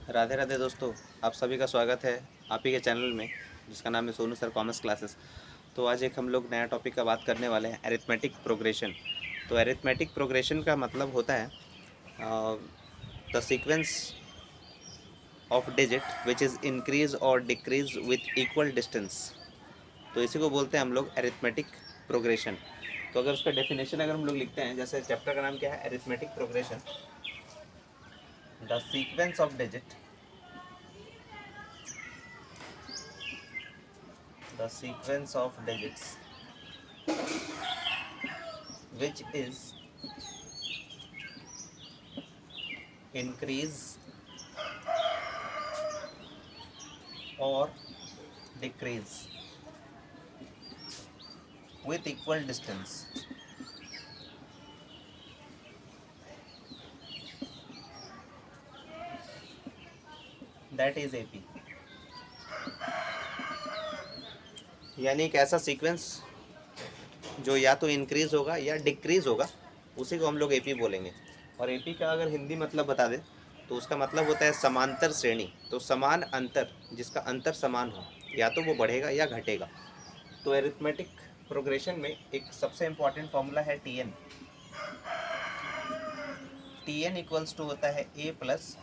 राधे राधे दोस्तों, आप सभी का स्वागत है आप ही के चैनल में जिसका नाम है सोनू सर कॉमर्स क्लासेस। तो आज एक हम लोग नया टॉपिक का बात करने वाले हैं, एरिथमेटिक प्रोग्रेशन। तो एरिथमेटिक प्रोग्रेशन का मतलब होता है the sequence of digit which is increase और डिक्रीज विथ इक्वल डिस्टेंस। तो इसी को बोलते हैं हम लोग एरिथमेटिक प्रोग्रेशन। तो अगर उसका डेफिनेशन अगर हम लोग लिखते हैं, जैसे चैप्टर का नाम क्या है, arithmetic progression, the sequence of digit, the sequence of digits which is increase or decrease with equal distance, that is AP। यानी एक ऐसा सीक्वेंस जो या तो इंक्रीज होगा या डिक्रीज होगा, उसी को हम लोग एपी बोलेंगे। और एपी का अगर हिंदी मतलब बता दें तो उसका मतलब होता है समांतर श्रेणी। तो समान अंतर, जिसका अंतर समान हो, या तो वो बढ़ेगा या घटेगा। तो एरिथमेटिक प्रोग्रेशन में एक सबसे इम्पॉर्टेंट फॉर्मूला है T N. T N equals to होता है A plus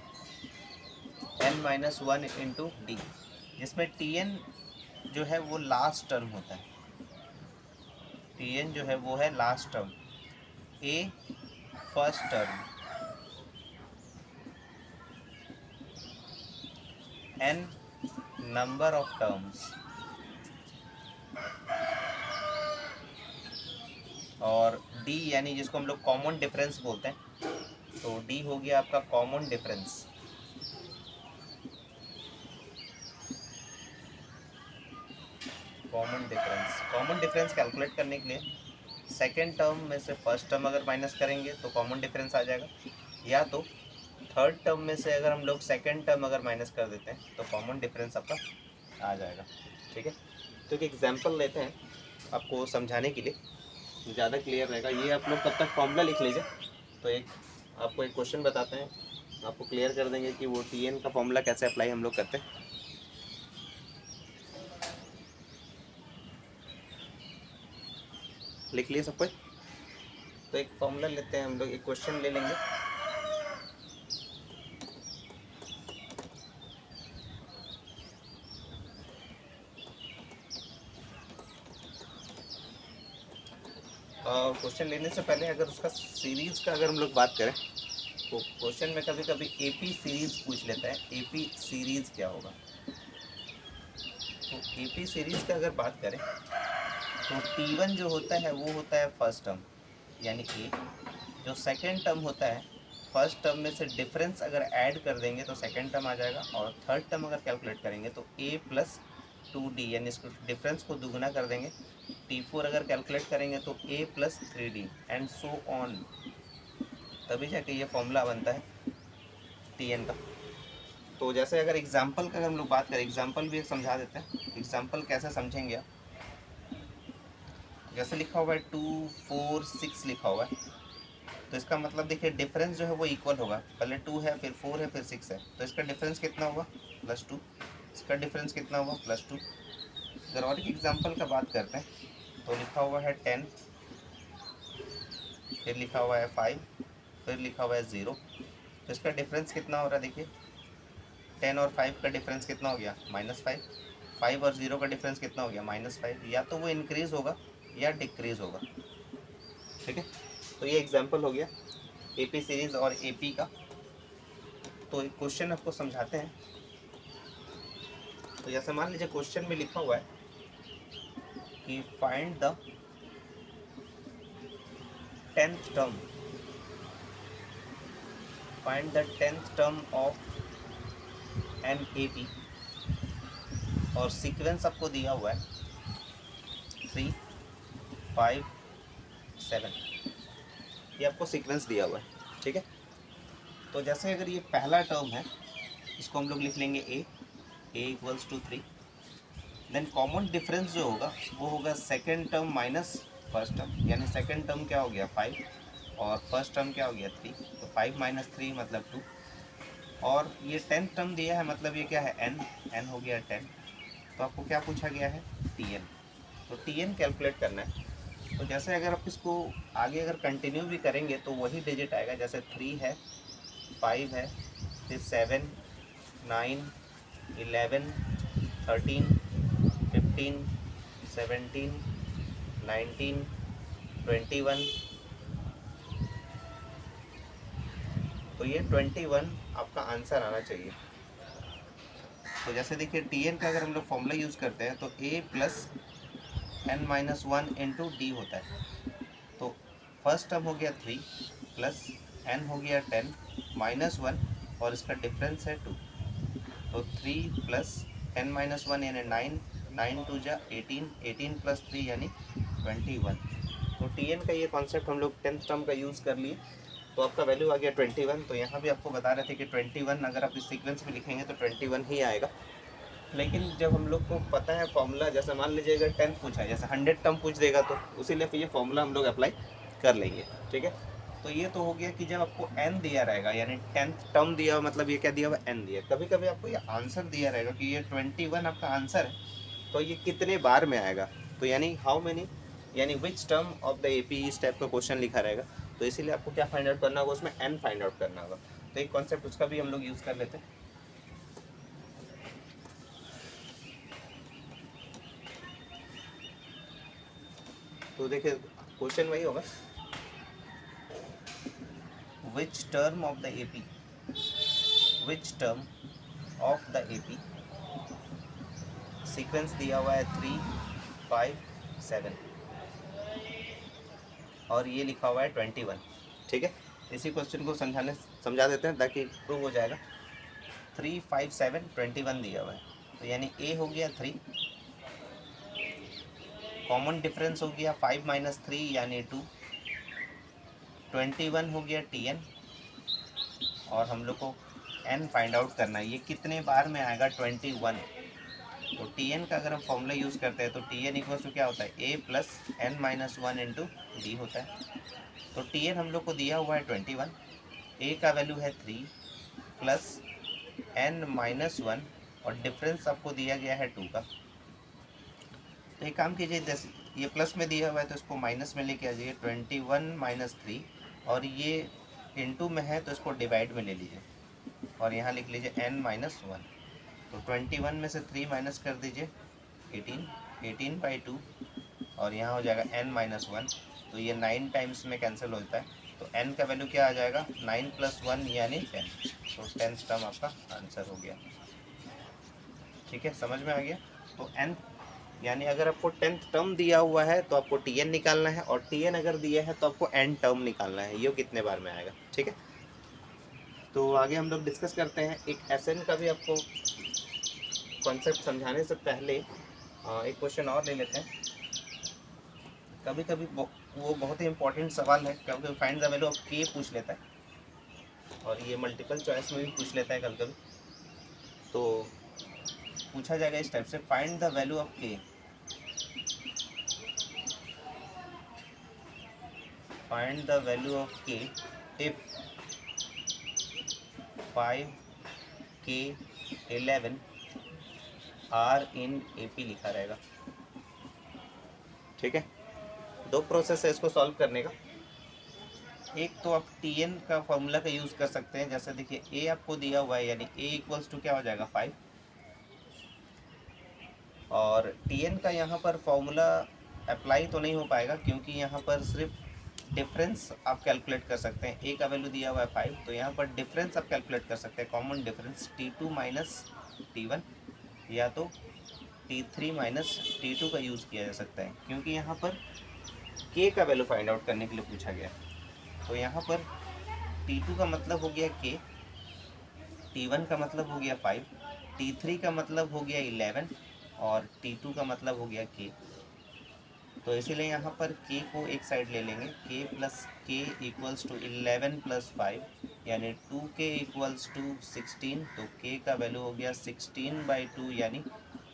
N minus one into D, जिसमें टी एन जो है वो लास्ट टर्म होता है। टी एन जो है वो है last term, a first term, n number of terms, और डी यानी जिसको हम लोग कॉमन डिफरेंस बोलते हैं। तो डी हो गया आपका common difference. Common difference calculate करने के लिए सेकेंड टर्म में से फर्स्ट टर्म अगर माइनस करेंगे तो कॉमन डिफरेंस आ जाएगा, या तो थर्ड टर्म में से अगर हम लोग सेकेंड टर्म अगर माइनस कर देते हैं तो कॉमन डिफरेंस आपका आ जाएगा। ठीक है, तो एक एग्जांपल लेते हैं आपको समझाने के लिए, ज़्यादा क्लियर रहेगा। ये आप लोग तब तक फॉर्मूला लिख लीजिए। तो एक आपको एक क्वेश्चन बताते हैं, आपको क्लियर कर देंगे कि वो टी एन का फॉर्मूला कैसे अप्लाई हम लोग करते हैं। लिख लिए सब कुछ? तो एक फॉर्मूला लेते हैं हम लोग, एक क्वेश्चन ले लेंगे। क्वेश्चन लेने से पहले अगर उसका सीरीज़ का अगर हम लोग बात करें तो क्वेश्चन में कभी कभी एपी सीरीज़ पूछ लेता है। एपी सीरीज़ क्या होगा? तो एपी सीरीज़ का अगर बात करें तो T1 जो होता है वो होता है फर्स्ट टर्म यानी ए। जो सेकेंड टर्म होता है, फर्स्ट टर्म में से डिफरेंस अगर ऐड कर देंगे तो सेकेंड टर्म आ जाएगा, और थर्ड टर्म अगर कैलकुलेट करेंगे तो ए प्लस टू डी, यानी इसको डिफरेंस को दुगुना कर देंगे। T4 अगर कैलकुलेट करेंगे तो A plus three D and so on, तभी जाके ये फॉर्मूला बनता है टी एन का। तो जैसे अगर एग्जाम्पल का अगर हम लोग बात करें, एग्जाम्पल भी एक समझा देते हैं। एग्जाम्पल कैसे समझेंगे आप? जैसे लिखा हुआ है 2 4 6 लिखा हुआ है, तो इसका मतलब देखिए डिफरेंस जो है वो इक्वल होगा। पहले 2 है, फिर 4 है, फिर 6 है, तो इसका डिफरेंस कितना हुआ? +2। इसका डिफरेंस कितना हुआ? +2। अगर और एक एग्जाम्पल का बात करते हैं तो लिखा हुआ है 10, फिर लिखा हुआ है 5, फिर लिखा हुआ है 0, तो इसका डिफरेंस कितना हो रहा है? देखिए 10 और 5 का डिफरेंस कितना हो गया? -5। 5 और 0 का डिफरेंस कितना हो गया? -5। या तो वो इंक्रीज़ होगा या डिक्रीज़ होगा। ठीक है, तो ये एग्जाम्पल हो गया एपी सीरीज़ और एपी का। तो एक क्वेश्चन आपको समझाते हैं। तो जैसे मान लीजिए क्वेश्चन में लिखा हुआ है कि find the 10th term, find the 10th term of an AP, और सीक्वेंस आपको दिया हुआ है 3 5 7, ये आपको सीक्वेंस दिया हुआ है। ठीक है, तो जैसे अगर ये पहला टर्म है, इसको हम लोग लिख लेंगे A equals to 3। Then common difference जो होगा वो होगा second term minus first term, यानी सेकेंड टर्म क्या हो गया? 5, और फर्स्ट टर्म क्या हो गया? 3। तो 5 - 3 मतलब 2। और ये 10th टर्म दिया है, मतलब ये क्या है n, n हो गया 10। तो आपको क्या पूछा गया है, tn। तो tn कैलकुलेट करना है। तो जैसे अगर आप इसको आगे अगर कंटिन्यू भी करेंगे तो वही डिजिट आएगा, जैसे 3 है, 5 है, फिर 7, 9, 11, 13, 15, 17, 19, 21। तो ये 21 आपका आंसर आना चाहिए। तो जैसे देखिए tn का अगर हम लोग फॉर्मूला यूज़ करते हैं तो a plus n minus 1 into D होता है। तो फर्स्ट टर्म हो गया 3 प्लस n हो गया 10 माइनस 1 और इसका डिफरेंस है 2। तो 3 प्लस n माइनस 1 यानी 9, 9 टू जा 18, 18 प्लस 3 यानी 21। तो tn का ये कॉन्सेप्ट हम लोग 10th टर्म का यूज़ कर लिए। तो आपका वैल्यू आ गया 21। तो यहाँ भी आपको बता रहे थे कि 21 अगर आप इस सीक्वेंस में लिखेंगे तो 21 ही आएगा। लेकिन जब हम लोग को पता है फॉर्मूला, जैसे मान लीजिए अगर 10 पूछा है, जैसे 100 टर्म पूछ देगा तो उसीलिए फिर ये फॉर्मूला हम लोग अप्लाई कर लेंगे। ठीक है, तो ये तो हो गया कि जब आपको n दिया रहेगा, यानी 10th टर्म दिया, मतलब ये क्या दिया हुआ, n दिया। कभी कभी आपको ये आंसर दिया रहेगा कि ये 21 आपका आंसर है, तो ये कितने बार में आएगा, तो यानी हाउ मेनी, यानी which term of the AP, इस टाइप का क्वेश्चन लिखा रहेगा। तो इसीलिए आपको क्या फाइंड आउट करना होगा, उसमें n फाइंड आउट करना होगा। तो एक कॉन्सेप्ट उसका भी हम लोग यूज़ कर लेते हैं। तो देखिए क्वेश्चन वही होगा, which term of the AP, which term of the AP, sequence दिया हुआ है 3, 5, 7 और ये लिखा हुआ है 21। ठीक है, इसी क्वेश्चन को समझा देते हैं ताकि प्रूव हो जाएगा। 3, 5, 7, 21 दिया हुआ है, तो यानी ए हो गया 3, कॉमन डिफरेंस हो गया 5 माइनस 3 यानी 2, 21 हो गया tn, और हम लोग को n फाइंड आउट करना है, ये कितने बार में आएगा 21। तो tn का अगर हम फॉर्मूला यूज़ करते हैं तो tn इक्वल टू क्या होता है, a plus n minus 1 into D होता है। तो tn हम लोग को दिया हुआ है 21, a का वैल्यू है 3 प्लस n माइनस 1 और डिफरेंस आपको दिया गया है 2 का। तो एक काम कीजिए, जैसे ये प्लस में दिया हुआ है तो इसको माइनस में लेके आ जाइए, 21 माइनस 3, और ये इनटू में है तो इसको डिवाइड में ले लीजिए और यहाँ लिख लीजिए n माइनस 1। तो 21 में से 3 माइनस कर दीजिए 18, 18/2 और यहाँ हो जाएगा n माइनस 1। तो ये 9 टाइम्स में कैंसिल होता है, तो n का वैल्यू क्या आ जाएगा, 9 प्लस 1 यानी 10। तो 10th टर्म आपका आंसर हो गया। ठीक है, समझ में आ गया। तो n यानी अगर आपको 10th टर्म दिया हुआ है तो आपको tn निकालना है, और tn अगर दिया है तो आपको n टर्म निकालना है, ये कितने बार में आएगा। ठीक है, तो आगे हम लोग डिस्कस करते हैं। एक SN का भी आपको कॉन्सेप्ट समझाने से पहले एक क्वेश्चन और ले लेते हैं। कभी कभी वो बहुत ही इंपॉर्टेंट सवाल है, कभी कभी find the value of k पूछ लेता है, और ये मल्टीपल चॉइस में भी पूछ लेता है कभी कभी। तो पूछा जाएगा इस टाइप से, find the value of k, find the value of k if 5, k, 11 are in AP लिखा रहेगा। ठीक है, दो प्रोसेस है इसको सॉल्व करने का। एक तो आप tn का फॉर्मूला का यूज़ कर सकते हैं, जैसे देखिए a आपको दिया हुआ है, यानी a इक्वल्स टू क्या हो जाएगा 5, और tn का यहाँ पर फॉर्मूला अप्लाई तो नहीं हो पाएगा क्योंकि यहाँ पर सिर्फ डिफरेंस आप कैलकुलेट कर सकते हैं। a का वैल्यू दिया हुआ है 5, तो यहाँ पर डिफरेंस आप कैलकुलेट कर सकते हैं, common difference t2 minus t1 या तो t3 माइनस t2 का यूज़ किया जा सकता है, क्योंकि यहाँ पर k का वैल्यू फाइंड आउट करने के लिए पूछा गया। तो यहाँ पर t2 का मतलब हो गया k, t1 का मतलब हो गया 5, t3 का मतलब हो गया 11 और t2 का मतलब हो गया k। तो इसीलिए यहाँ पर k को एक साइड ले लेंगे, k plus k equals to 11 plus 5 यानी 2k इक्वल्स टू 16। तो k का वैल्यू हो गया 16/2 यानी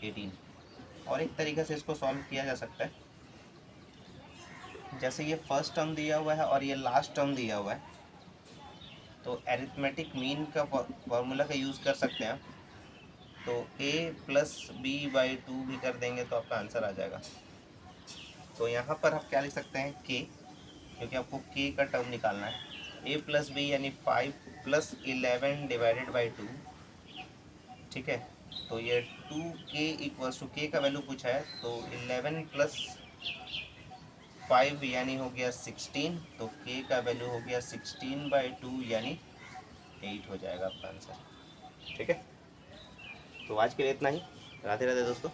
18। और एक तरीके से इसको सॉल्व किया जा सकता है, जैसे ये फर्स्ट टर्म दिया हुआ है और ये लास्ट टर्म दिया हुआ है, तो एरिथमेटिक मीन का फॉर्मूला का यूज़ कर सकते हैं आप। तो a प्लस बी बाई 2 भी कर देंगे तो आपका आंसर आ जाएगा। तो यहाँ पर आप क्या लिख सकते हैं k, क्योंकि आपको k का टर्म निकालना है। a प्लस बी यानी 5 प्लस 11 डिवाइडेड बाई 2, ठीक है। तो ये 2k इक्वल्स टू k का वैल्यू पूछा है, तो 11 प्लस 5 यानी हो गया 16, तो k का वैल्यू हो गया 16/2 यानी 8 हो जाएगा आपका आंसर। ठीक है, तो आज के लिए इतना ही। राधे राधे दोस्तों।